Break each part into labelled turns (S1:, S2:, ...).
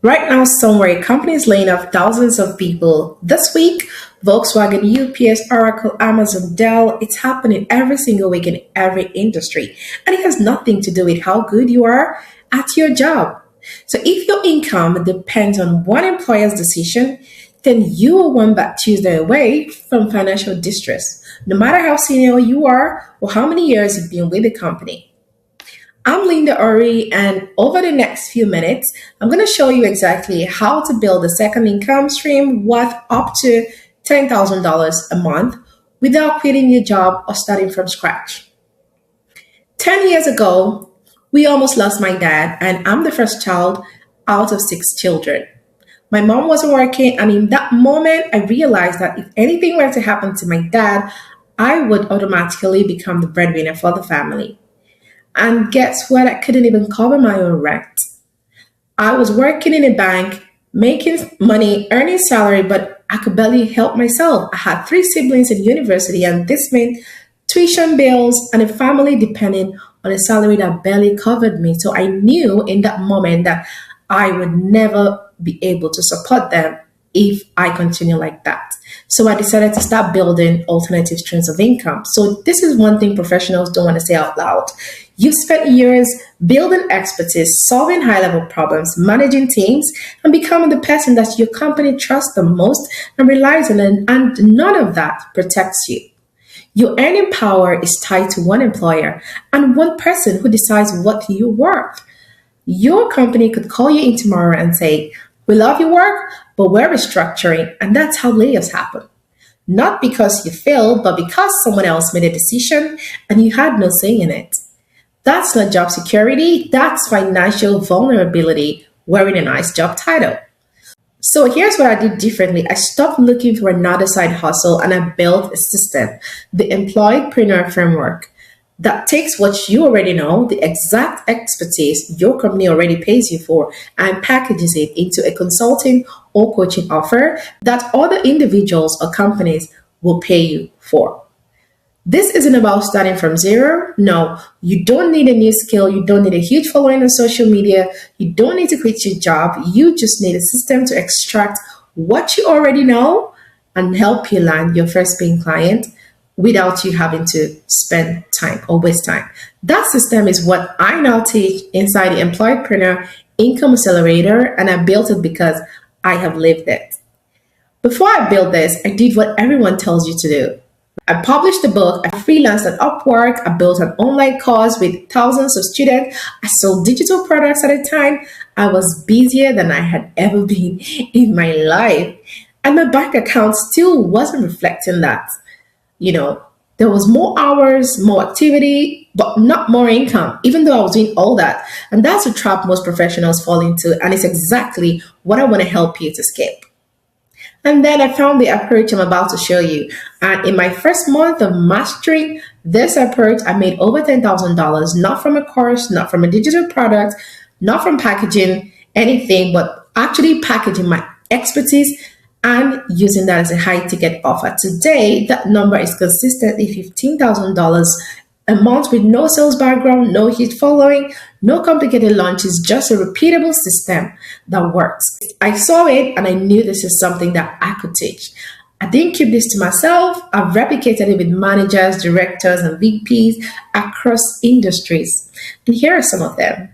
S1: Right now, somewhere, companies laying off thousands of people. This week, Volkswagen, UPS, Oracle, Amazon, Dell, it's happening every single week in every industry. And it has nothing to do with how good you are at your job. So if your income depends on one employer's decision, then you are one bad Tuesday away from financial distress, no matter how senior you are or how many years you've been with the company. I'm Linda Ori, and over the next few minutes, I'm going to show you exactly how to build a second income stream worth up to $10,000 a month without quitting your job or starting from scratch. 10 years ago, we almost lost my dad, and I'm the first child out of 6 children. My mom wasn't working, and in that moment, I realized that if anything were to happen to my dad, I would automatically become the breadwinner for the family. And guess what? I couldn't even cover my own rent. I was working in a bank, making money, earning salary, but I could barely help myself. I had 3 siblings in university, and this meant tuition bills and a family depending on a salary that barely covered me. So I knew in that moment that I would never be able to support them if I continue like that. So I decided to start building alternative streams of income. So this is one thing professionals don't want to say out loud. You've spent years building expertise, solving high-level problems, managing teams, and becoming the person that your company trusts the most and relies on, and none of that protects you. Your earning power is tied to one employer and one person who decides what you're worth. Your company could call you in tomorrow and say, "We love your work, but we're restructuring," and that's how layoffs happen. Not because you failed, but because someone else made a decision and you had no say in it. That's not job security, that's financial vulnerability wearing a nice job title. So here's what I did differently. I stopped looking for another side hustle and I built a system, the Employedpreneur Framework, that takes what you already know, the exact expertise your company already pays you for, and packages it into a consulting or coaching offer that other individuals or companies will pay you for. This isn't about starting from zero. No, you don't need a new skill. You don't need a huge following on social media. You don't need to quit your job. You just need a system to extract what you already know and help you land your first paying client without you having to spend time or waste time. That system is what I now teach inside the Employedpreneur Income Accelerator, and I built it because I have lived it. Before I built this, I did what everyone tells you to do. I published a book, I freelanced at Upwork, I built an online course with thousands of students, I sold digital products at a time. I was busier than I had ever been in my life. And my bank account still wasn't reflecting that. There was more hours, more activity, but not more income, even though I was doing all that. And that's a trap most professionals fall into, and it's exactly what I want to help you to escape. And then I found the approach I'm about to show you. And in my first month of mastering this approach, I made over $10,000, not from a course, not from a digital product, not from packaging anything, but actually packaging my expertise and using that as a high ticket offer. Today, that number is consistently $15,000 a month with no sales background, no huge following, no complicated launches, just a repeatable system that works. I saw it and I knew this is something that I could teach. I didn't keep this to myself. I've replicated it with managers, directors, and VPs across industries. And here are some of them.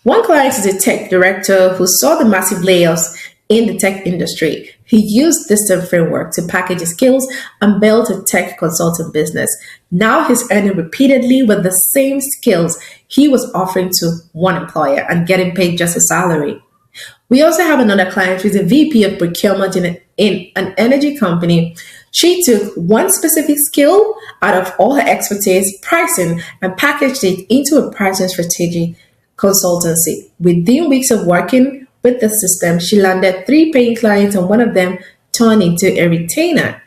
S1: One client is a tech director who saw the massive layoffs in the tech industry. He used this framework to package his skills and build a tech consulting business. Now he's earning repeatedly with the same skills he was offering to one employer and getting paid just a salary. We also have another client who's a VP of procurement in an energy company. She took one specific skill out of all her expertise, pricing, and packaged it into a pricing strategy consultancy. Within weeks of working with the system, she landed 3 paying clients and one of them turned into a retainer.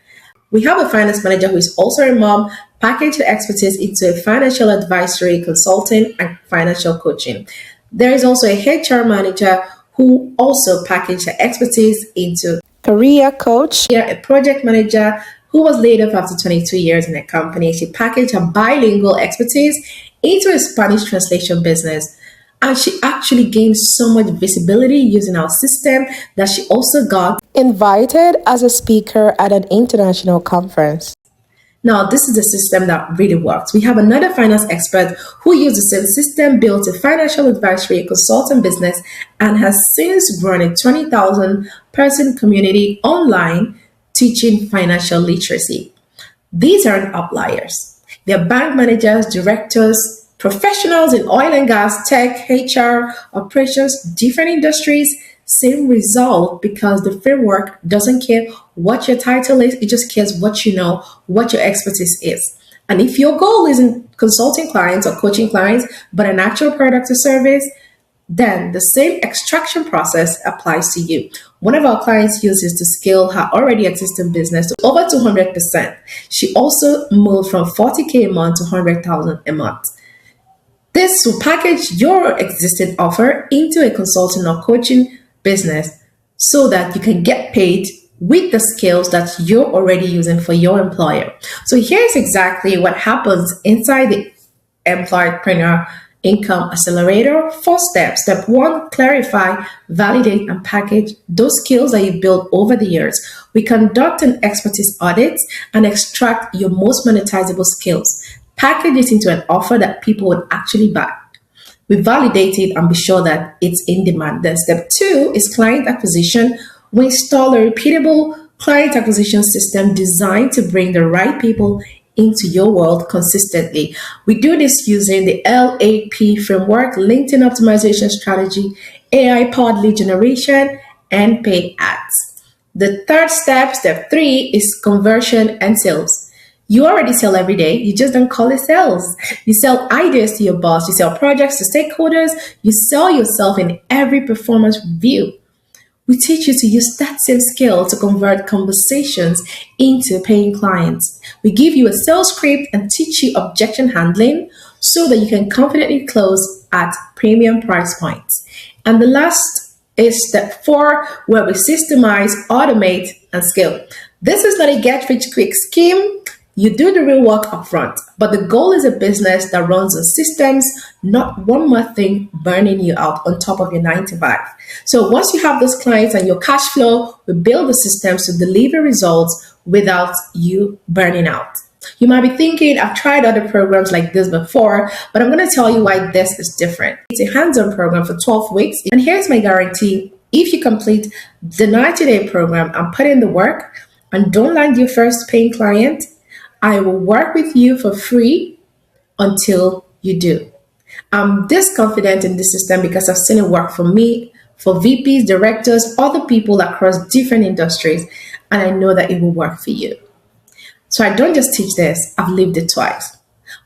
S1: We have a finance manager who is also a mom, packaged her expertise into a financial advisory, consulting, and financial coaching. There is also a HR manager who also packaged her expertise into career coach. Here, a project manager who was laid off after 22 years in a company. She packaged her bilingual expertise into a Spanish translation business. And she actually gained so much visibility using our system that she also got invited as a speaker at an international conference. Now, this is the system that really works. We have another finance expert who used the same system, built a financial advisory consulting business, and has since grown a 20,000 person community online teaching financial literacy. These aren't outliers. They're bank managers, directors, professionals in oil and gas, tech, HR, operations, different industries, same result because the framework doesn't care what your title is, it just cares what you know, what your expertise is. And if your goal isn't consulting clients or coaching clients, but an actual product or service, then the same extraction process applies to you. One of our clients uses to scale her already existing business to over 200%. She also moved from 40K a month to 100,000 a month. This will package your existing offer into a consulting or coaching business so that you can get paid with the skills that you're already using for your employer. So here's exactly what happens inside the Employerpreneur Income Accelerator. 4 steps. Step 1, clarify, validate, and package those skills that you've built over the years. We conduct an expertise audit and extract your most monetizable skills. Package it into an offer that people would actually buy. We validate it and be sure that it's in demand. Then step 2 is client acquisition. We install a repeatable client acquisition system designed to bring the right people into your world consistently. We do this using the LAP framework, LinkedIn optimization strategy, AI powered lead generation, and paid ads. The third step, step 3, is conversion and sales. You already sell every day, you just don't call it sales. You sell ideas to your boss, you sell projects to stakeholders, you sell yourself in every performance review. We teach you to use that same skill to convert conversations into paying clients. We give you a sales script and teach you objection handling so that you can confidently close at premium price points. And the last is step 4, where we systemize, automate, and scale. This is not a get rich quick scheme. You do the real work upfront, but the goal is a business that runs on systems, not one more thing burning you out on top of your 9 to 5. So once you have those clients and your cash flow, we build the systems to deliver results without you burning out. You might be thinking, I've tried other programs like this before, but I'm going to tell you why this is different. It's a hands-on program for 12 weeks, and here's my guarantee. If you complete the 90-day program and put in the work and don't land your first paying client, I will work with you for free until you do. I'm this confident in this system because I've seen it work for me, for VPs, directors, other people across different industries, and I know that it will work for you. So I don't just teach this, I've lived it twice.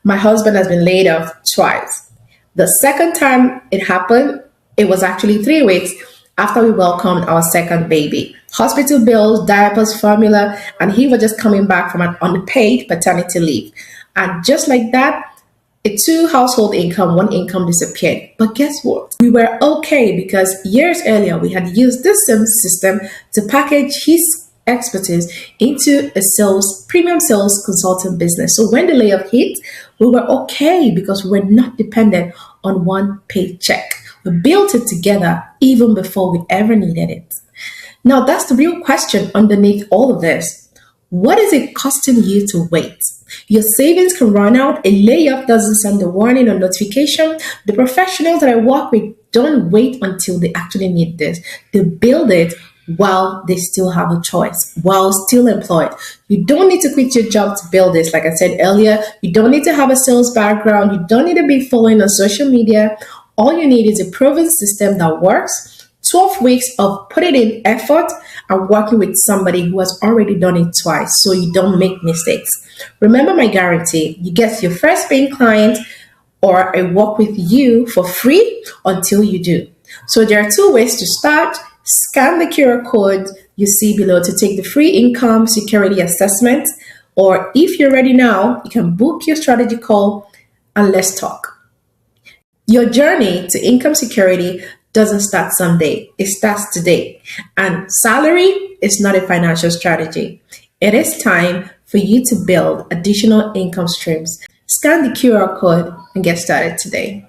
S1: My husband has been laid off twice. The second time it happened, it was actually 3 weeks after we welcomed our second baby. Hospital bills, diapers, formula, and he was just coming back from an unpaid paternity leave. And just like that, a 2 household income, 1 income disappeared. But guess what? We were okay because years earlier we had used this same system to package his expertise into a premium sales consulting business. So when the layoff hit, we were okay because we were not dependent on one paycheck. We built it together even before we ever needed it. Now, that's the real question underneath all of this. What is it costing you to wait? Your savings can run out. A layoff doesn't send a warning or notification. The professionals that I work with don't wait until they actually need this. They build it while they still have a choice, while still employed. You don't need to quit your job to build this. Like I said earlier, you don't need to have a sales background. You don't need to be following on social media. All you need is a proven system that works. 12 weeks of putting in effort and working with somebody who has already done it twice so you don't make mistakes. Remember my guarantee, you get your first paying client or I work with you for free until you do. So there are 2 ways to start. Scan the QR code you see below to take the free income security assessment, or if you're ready now, you can book your strategy call and let's talk. Your journey to income security doesn't start someday, it starts today. And salary is not a financial strategy. It is time for you to build additional income streams. Scan the QR code and get started today.